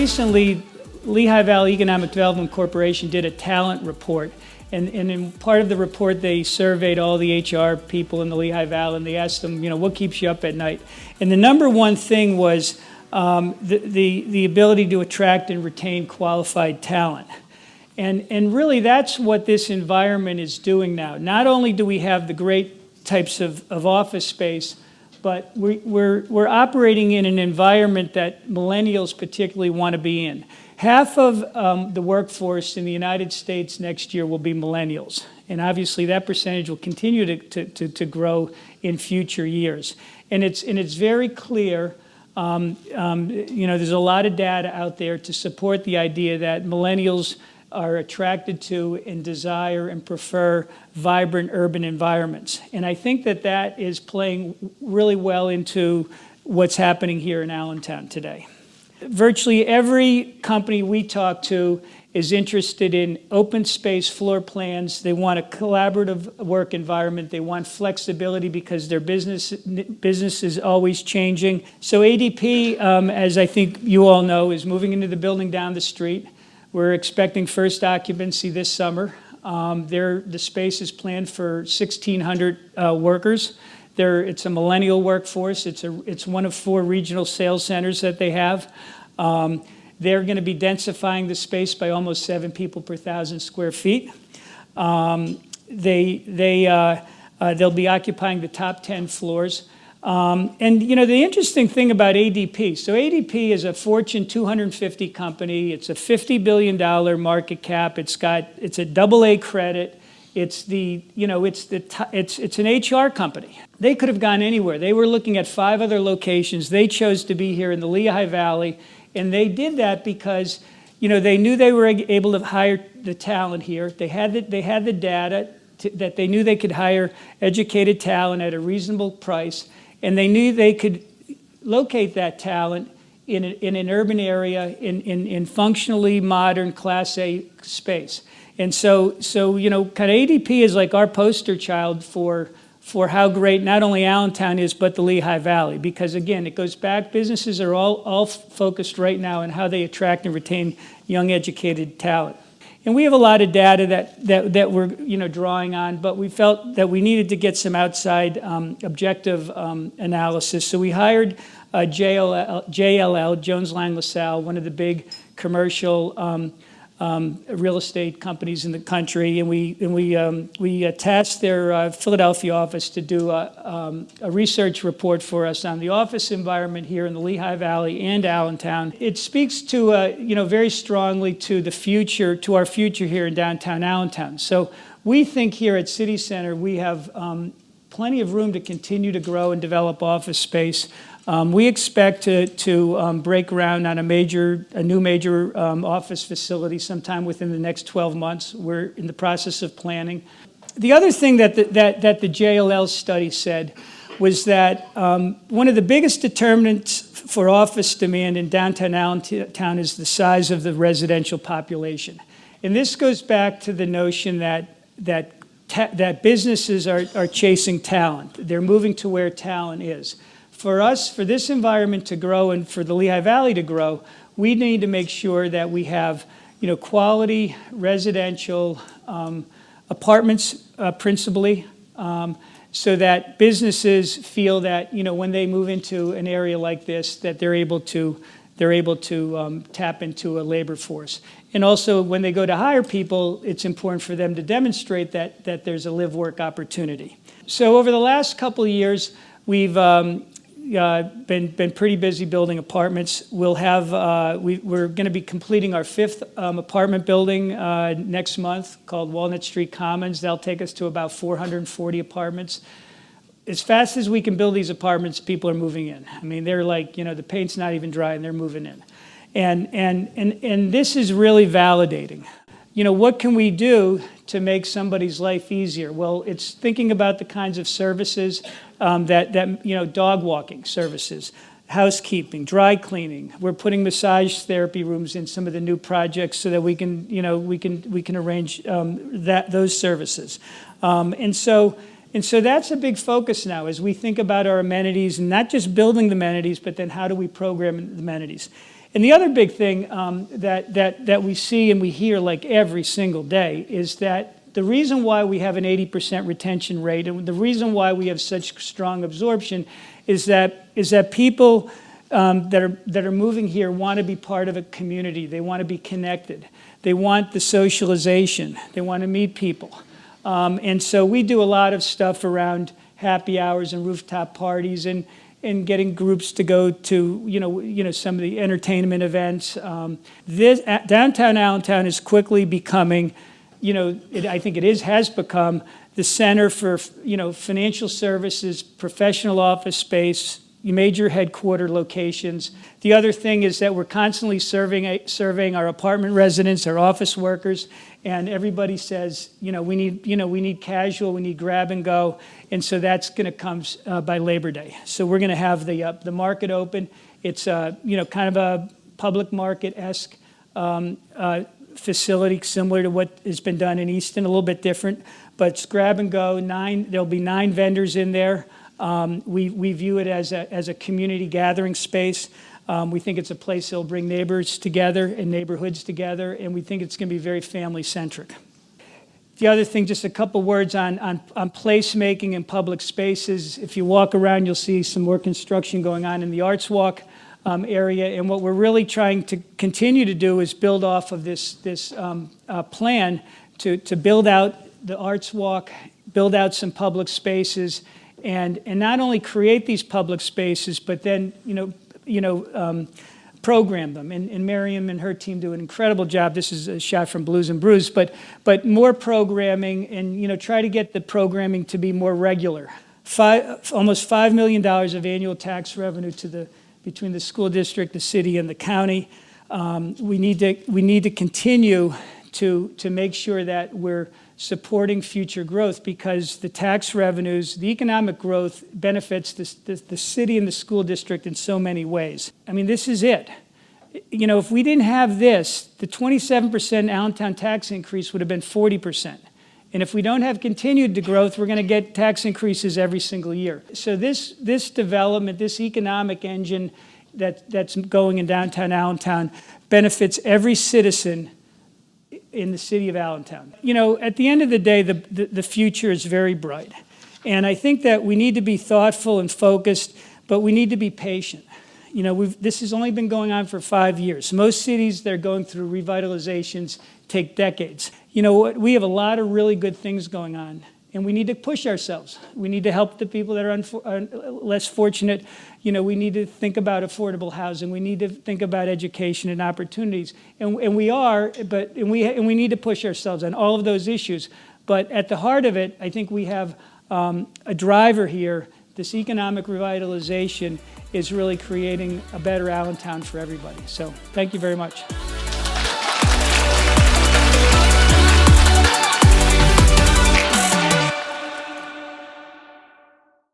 recently, Lehigh Valley Economic Development Corporation did a talent report. And in part of the report, they surveyed all the HR people in the Lehigh Valley, and they asked them, what keeps you up at night? And the number one thing was the ability to attract and retain qualified talent. And really, that's what this environment is doing now. Not only do we have the great types of office space, but we're operating in an environment that millennials particularly want to be in. Half of the workforce in the United States next year will be millennials. And obviously that percentage will continue to grow in future years. And it's very clear, there's a lot of data out there to support the idea that millennials are attracted to and desire and prefer vibrant urban environments. And I think that is playing really well into what's happening here in Allentown today. Virtually every company we talk to is interested in open space floor plans. They want a collaborative work environment. They want flexibility because their business is always changing. So ADP, as I think you all know, is moving into the building down the street. We're expecting first occupancy this summer. The space is planned for 1,600 workers. It's a millennial workforce. It's one of 4 regional sales centers that they have. They're going to be densifying the space by almost 7 people per 1,000 square feet. They'll be occupying the top 10 floors. And the interesting thing about ADP, so ADP is a Fortune 250 company. It's a $50 billion market cap. It's a AA credit. It's an HR company. They could have gone anywhere. They were looking at 5 other locations. They chose to be here in the Lehigh Valley, and they did that because, they knew they were able to hire the talent here. They had the data that they knew they could hire educated talent at a reasonable price, and they knew they could locate that talent in an urban area in functionally modern Class A space. And so kind of ADP is like our poster child for how great not only Allentown is, but the Lehigh Valley. Because again, it goes back, businesses are all focused right now on how they attract and retain young educated talent. And we have a lot of data that we're drawing on, but we felt that we needed to get some outside objective analysis. So we hired JLL, Jones Lang LaSalle, one of the big commercial real estate companies in the country, and we tasked their Philadelphia office to do a research report for us on the office environment here in the Lehigh Valley and Allentown. It speaks to very strongly to the future, to our future here in downtown Allentown. So we think here at City Center we have plenty of room to continue to grow and develop office space. We expect to break ground on a new major office facility sometime within the next 12 months. We're in the process of planning. The other thing that the JLL study said was that one of the biggest determinants for office demand in downtown Allentown is the size of the residential population. And this goes back to the notion that businesses are chasing talent. They're moving to where talent is. For us, for this environment to grow and for the Lehigh Valley to grow, we need to make sure that we have, quality residential apartments principally, so that businesses feel that, when they move into an area like this, that they're able to tap into a labor force. And also, when they go to hire people, it's important for them to demonstrate that there's a live-work opportunity. So over the last couple of years, we've been pretty busy building apartments. We're going to be completing our 5th apartment building next month called Walnut Street Commons. That'll take us to about 440 apartments. As fast as we can build these apartments, people are moving in. I mean, they're like, the paint's not even dry and they're moving in. And this is really validating. What can we do to make somebody's life easier? Well, it's thinking about the kinds of services dog walking services, housekeeping, dry cleaning. We're putting massage therapy rooms in some of the new projects so that we can arrange those services. And so that's a big focus now as we think about our amenities, and not just building the amenities, but then how do we program the amenities? And the other big thing that we see and we hear like every single day is that the reason why we have an 80% retention rate and the reason why we have such strong absorption is that people that are moving here want to be part of a community. They want to be connected. They want the socialization. They want to meet people. And so we do a lot of stuff around happy hours and rooftop parties and getting groups to go to some of the entertainment events. Downtown Allentown is quickly becoming, I think has become the center for financial services, professional office space, major headquarter locations. The other thing is that we're constantly surveying our apartment residents, our office workers, and everybody says, we need casual, we need grab and go, and so that's going to come by Labor Day. So we're going to have the market open. It's kind of a public market-esque facility, similar to what has been done in Easton, a little bit different, but it's grab and go. There'll be 9 vendors in there. We view it as a community gathering space. We think it's a place that'll bring neighbors together and neighborhoods together, and we think it's going to be very family-centric. The other thing, just a couple words on placemaking in public spaces. If you walk around, you'll see some more construction going on in the Arts Walk area, and what we're really trying to continue to do is build off of this plan to build out the Arts Walk, build out some public spaces, and not only create these public spaces, but then program them. And Miriam and her team do an incredible job. This is a shot from Blues and Brews, but more programming and try to get the programming to be more regular. Almost $5 million of annual tax revenue between the school district, the city, and the county. We need to continue to make sure that we're supporting future growth, because the tax revenues, the economic growth benefits the city and the school district in so many ways. I mean, this is it. If we didn't have this, the 27% Allentown tax increase would have been 40%. And if we don't have continued growth, we're going to get tax increases every single year. So this development, this economic engine that's going in downtown Allentown benefits every citizen in the city of Allentown. At the end of the day, the future is very bright. And I think that we need to be thoughtful and focused, but we need to be patient. This has only been going on for 5 years. Most cities that are going through revitalizations take decades. We have a lot of really good things going on, and we need to push ourselves. We need to help the people that are less fortunate. We need to think about affordable housing. We need to think about education and opportunities. And we are, and we need to push ourselves on all of those issues. But at the heart of it, I think we have a driver here. This economic revitalization is really creating a better Allentown for everybody. So thank you very much.